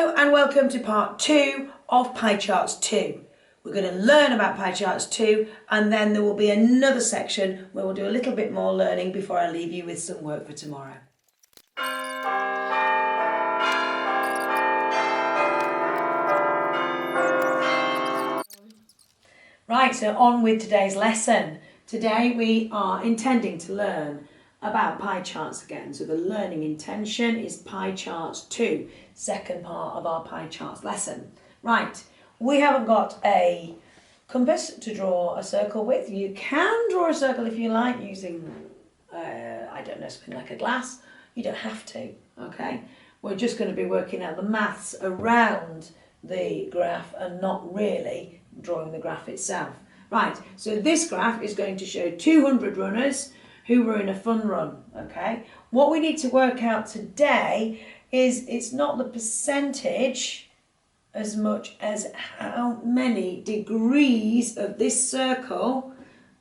Hello and welcome to part 2 of Pie Charts 2. We're going to learn about Pie Charts 2 and then there will be another section where we'll do a little bit more learning before I leave you with some work for tomorrow. Right, so on with today's lesson. Today we are intending to learn about pie charts again. So the learning intention is Pie Charts 2, second part of our pie charts lesson. Right, we haven't got a compass to draw a circle with. You can draw a circle if you like using, I don't know, something like a glass. You don't have to, okay? We're just going to be working out the maths around the graph and not really drawing the graph itself. Right, so this graph is going to show 200 runners who were in a fun run, okay? What we need to work out today is it's not the percentage as much as how many degrees of this circle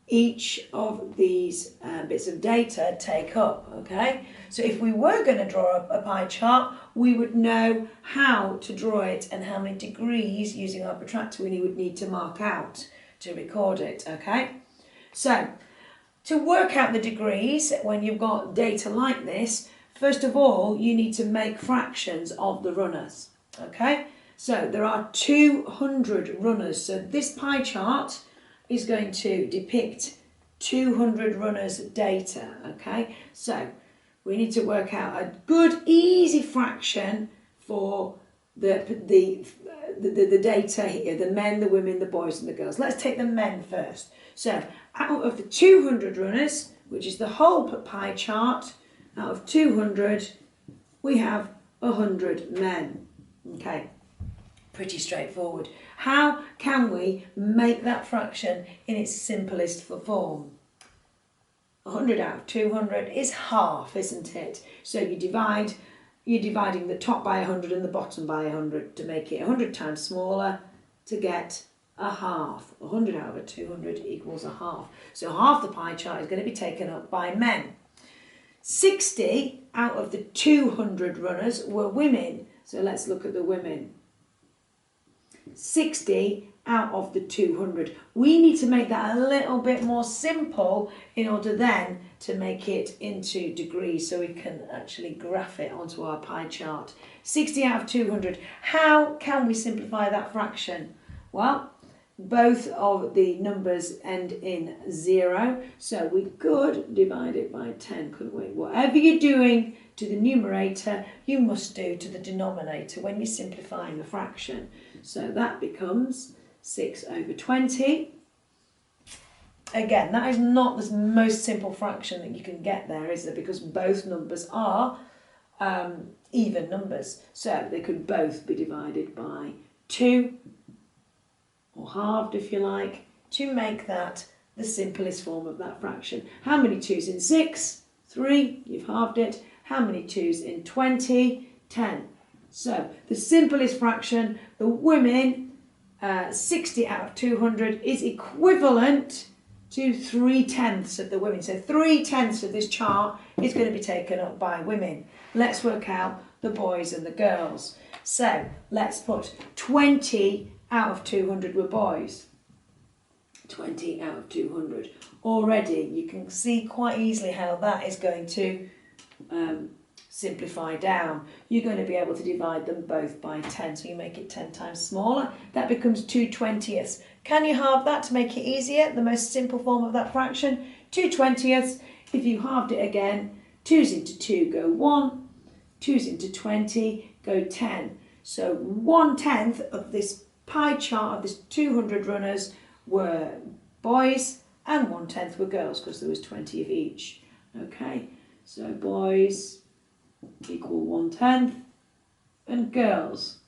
each of these bits of data take up, okay? So if we were going to draw a pie chart, we would know how to draw it and how many degrees using our protractor we would need to mark out to record it, okay? So, to work out the degrees when you've got data like this, first of all, you need to make fractions of the runners, okay? So there are 200 runners. So this pie chart is going to depict 200 runners data, okay? So we need to work out a good, easy fraction for the data here, the men, the women, the boys and the girls. Let's take the men first. So out of the 200 runners, which is the whole pie chart, out of 200, we have 100 men. Okay, pretty straightforward. How can we make that fraction in its simplest form? 100 out of 200 is half, isn't it? So you're dividing the top by 100 and the bottom by 100 to make it 100 times smaller to get a half. 100 out of 200 equals a half. So half the pie chart is going to be taken up by men. 60 out of the 200 runners were women. So let's look at the women. 60 out of the 200. We need to make that a little bit more simple in order then to make it into degrees so we can actually graph it onto our pie chart. 60 out of 200. How can we simplify that fraction? Well, both of the numbers end in 0, so we could divide it by 10, couldn't we? Whatever you're doing to the numerator, you must do to the denominator when you're simplifying the fraction. So that becomes 6 over 20. Again, that is not the most simple fraction that you can get there, is it? Because both numbers are even numbers. So they could both be divided by 2, or halved if you like, to make that the simplest form of that fraction. How many 2's in 6? 3, you've halved it. How many 2's in 20? 10. So the simplest fraction, the women, 60 out of 200 is equivalent to 3/10 of the women. So 3/10 of this chart is going to be taken up by women. Let's work out the boys and the girls. So let's put 20 out of 200 were boys. 20 out of 200. Already you can see quite easily how that is going to simplify down. You're going to be able to divide them both by 10, so you make it 10 times smaller. That becomes 2/20. Can you halve that to make it easier? The most simple form of that fraction, 2/20. If you halved it again, 2's into 2 go 1, 2's into 20 go 10. So 1/10 of this pie chart of this 200 runners were boys and 1/10 were girls because there was 20 of each. Okay, so boys equal 1/10 and girls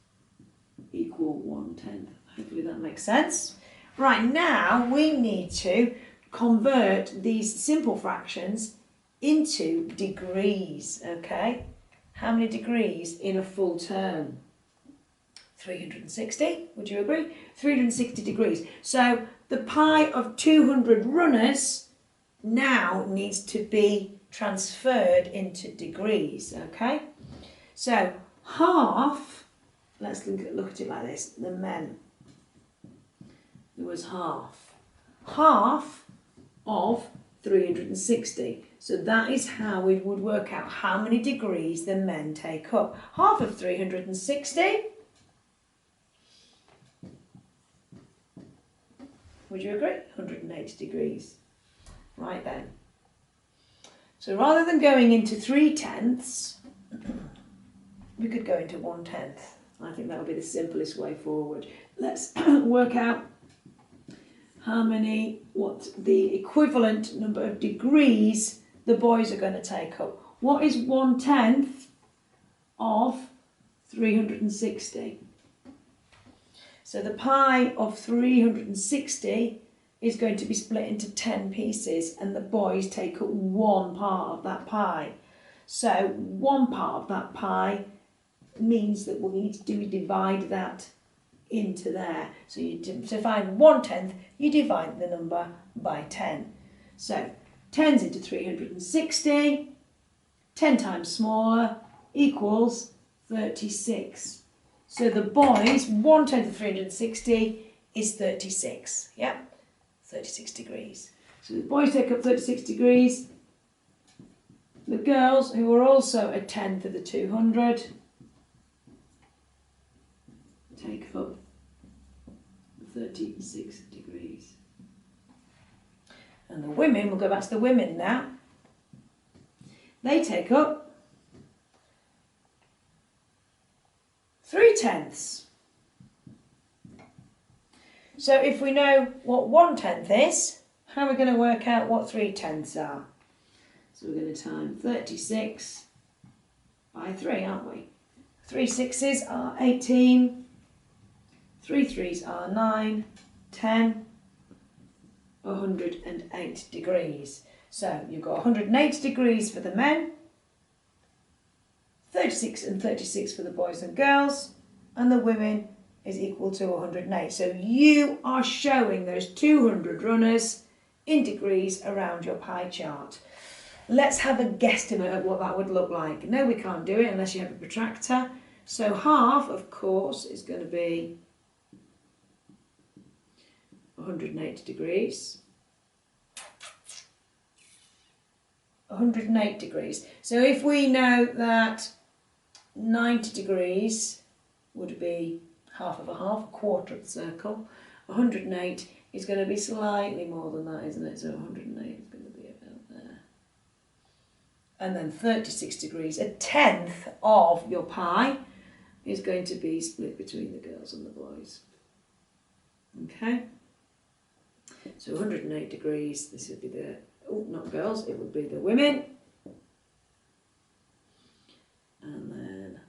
equal 1/10. Hopefully that makes sense. Right, now we need to convert these simple fractions into degrees, okay? How many degrees in a full term? 360, would you agree? 360 degrees. So the pie of 200 runners now needs to be transferred into degrees, okay? So half let's look at it like this. The men, there was half. Half of 360. So that is how we would work out how many degrees the men take up. Half of 360. Would you agree? 180 degrees. Right then. So rather than going into 3/10, we could go into 1/10. I think that would be the simplest way forward. Let's work out what the equivalent number of degrees the boys are going to take up. What is 1/10 of 360? So the pie of 360 is going to be split into 10 pieces, and the boys take up one part of that pie. So one part of that pie means that what we need to do is divide that into there. So to find 1/10, you divide the number by 10. So 10's into 360, 10 times smaller equals 36. So the boys, 1/10 of 360 is 36. Yeah, 36 degrees. So the boys take up 36 degrees. The girls, who are also a tenth of the 200, take up 36 degrees. And the women, we'll go back to the women now. They take up 3/10. So if we know what 1/10 is, how are we going to work out what 3/10 are? So we're going to time 36 by 3, aren't we? 3 6s are 18, 3 3s are 9, 10, 108 degrees. So you've got 180 degrees for the men, 36 and 36 for the boys and girls, and the women is equal to 108. So you are showing those 200 runners in degrees around your pie chart. Let's have a guesstimate of what that would look like. No, we can't do it unless you have a protractor. So half, of course, is going to be 180 degrees. 108 degrees. So if we know that 90 degrees would be half of a half, a quarter of the circle, 108 is going to be slightly more than that, isn't it? So 108 is going to be about there. And then 36 degrees, a tenth of your pie, is going to be split between the girls and the boys. Okay? So 108 degrees, this would be the, oh, not girls, it would be the women. And then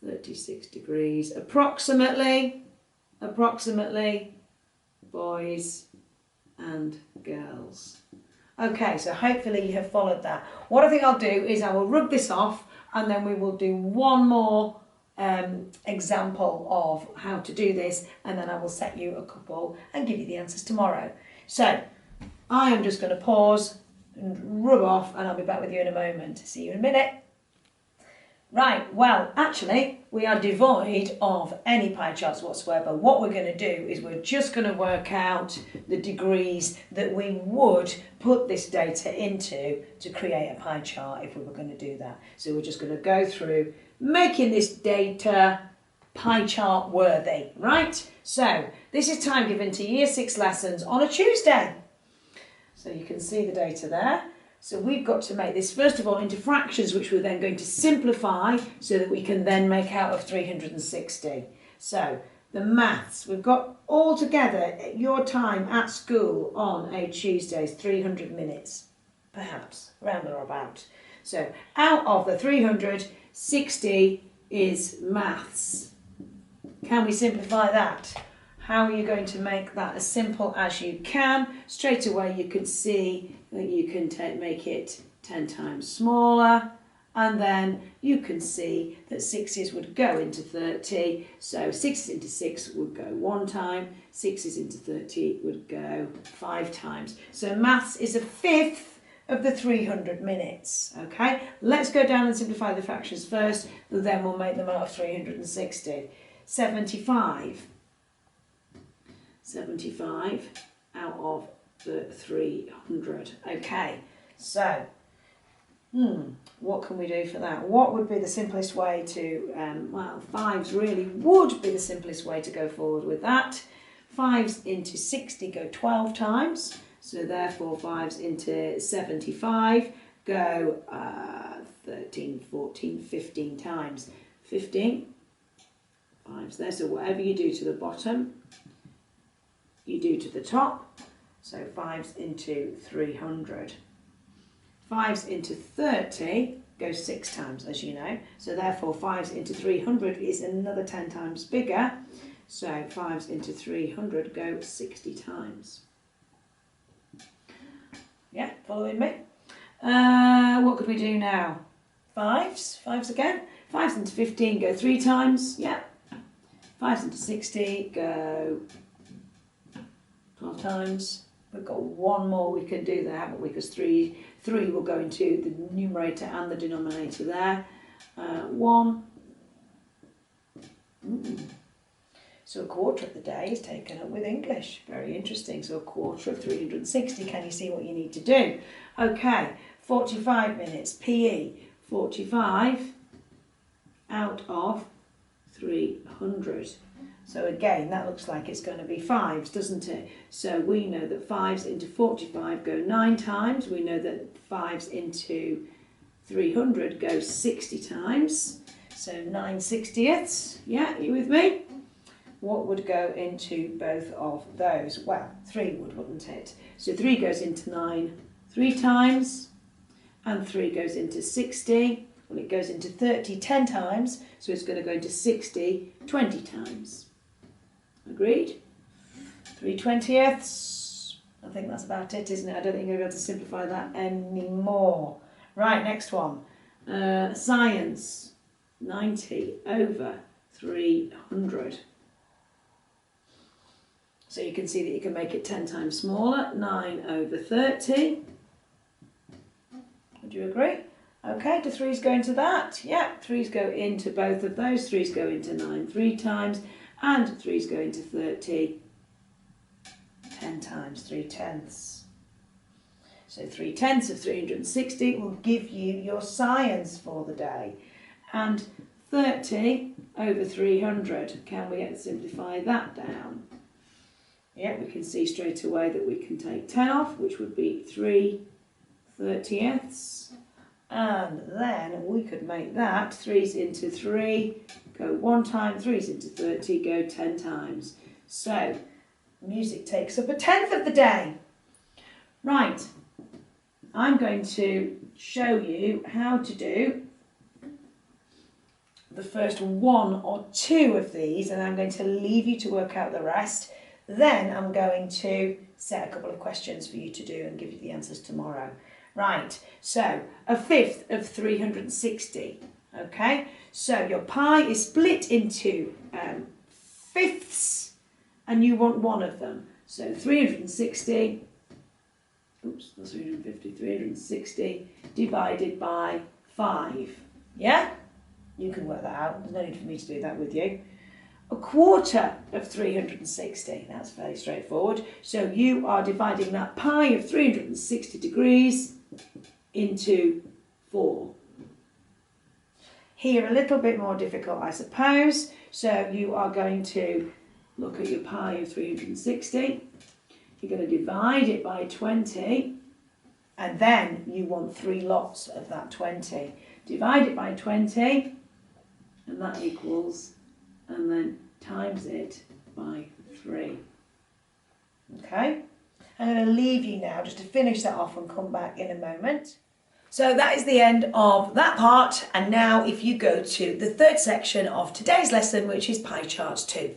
36 degrees, approximately, boys and girls. Okay, so hopefully you have followed that. What I think I'll do is I will rub this off, and then we will do one more example of how to do this, and then I will set you a couple and give you the answers tomorrow. So I am just going to pause and rub off, and I'll be back with you in a moment. See you in a minute. Right, well, actually, we are devoid of any pie charts whatsoever. What we're going to do is we're just going to work out the degrees that we would put this data into to create a pie chart if we were going to do that. So we're just going to go through making this data pie chart worthy, right? So this is time given to Year 6 lessons on a Tuesday. So you can see the data there. So we've got to make this, first of all, into fractions, which we're then going to simplify so that we can then make out of 360. So the maths, we've got all together your time at school on a Tuesday is 300 minutes, perhaps, around or about. So out of the 300, 60 is maths. Can we simplify that? How are you going to make that as simple as you can? Straight away you can see that you can make it 10 times smaller, and then you can see that 6's would go into 30, so 6's into 6 would go 1 time, 6's into 30 would go 5 times. So maths is a fifth of the 300 minutes, okay? Let's go down and simplify the fractions first, and then we'll make them out of 360. 75. 75 out of the 300. Okay, so what can we do for that? What would be the simplest way to, well, 5s really would be the simplest way to go forward with that. 5s into 60 go 12 times, so therefore 5s into 75 go 13, 14, 15 times. 15, 5s there, so whatever you do to the bottom, you do to the top, so 5s into 300. 5s into 30 go 6 times, as you know, so therefore 5s into 300 is another 10 times bigger, so 5s into 300 go 60 times. Yeah, following me? What could we do now? 5s again. 5s into 15 go 3 times, yeah. 5s into 60 go 12 times. We've got one more we can do there, haven't we? Because 3 will go into the numerator and the denominator there. 1. So a quarter of the day is taken up with English. Very interesting. So a quarter of 360. Can you see what you need to do? Okay, 45 minutes. PE. 45 out of 300. So again, that looks like it's going to be 5s, doesn't it? So we know that 5s into 45 go 9 times. We know that 5s into 300 go 60 times. So 9/60ths. Yeah, you with me? What would go into both of those? Well, 3 would, wouldn't it? So 3 goes into 9 3 times, and 3 goes into 60. Well, it goes into 30 10 times, so it's going to go into 60 20 times. Agreed? 3/20ths. I think that's about it, isn't it? I don't think I'm going to be able to simplify that anymore. Right, next one. Science. 90 over 300. So you can see that you can make it 10 times smaller. 9 over 30. Would you agree? Okay, do 3's go into that? Yeah, 3's go into both of those. 3's go into 9 3 times, and 3's go into 30 10 times, 3/10. So 3/10 of 360 will give you your science for the day. And 30 over 300, can we simplify that down? Yeah, we can see straight away that we can take 10 off, which would be 3/30ths. And then we could make that 3's into 3 go 1 time, 3's into 30 go 10 times. So music takes up 1/10 of the day. Right, I'm going to show you how to do the first 1 or 2 of these, and I'm going to leave you to work out the rest. Then I'm going to set a couple of questions for you to do and give you the answers tomorrow. Right, so 1/5 of 360, okay? So your pie is split into 5ths, and you want one of them. So 360, oops, that's 350, 360 divided by 5, yeah? You can work that out, there's no need for me to do that with you. 1/4 of 360, that's fairly straightforward. So you are dividing that pie of 360 degrees into 4. Here a little bit more difficult, I suppose. So you are going to look at your pie of 360. You're going to divide it by 20, and then you want 3 lots of that 20. Divide it by 20, and that equals, and then times it by 3. Okay? I'm going to leave you now just to finish that off and come back in a moment. So that is the end of that part, and now if you go to the 3rd section of today's lesson, which is pie charts 2.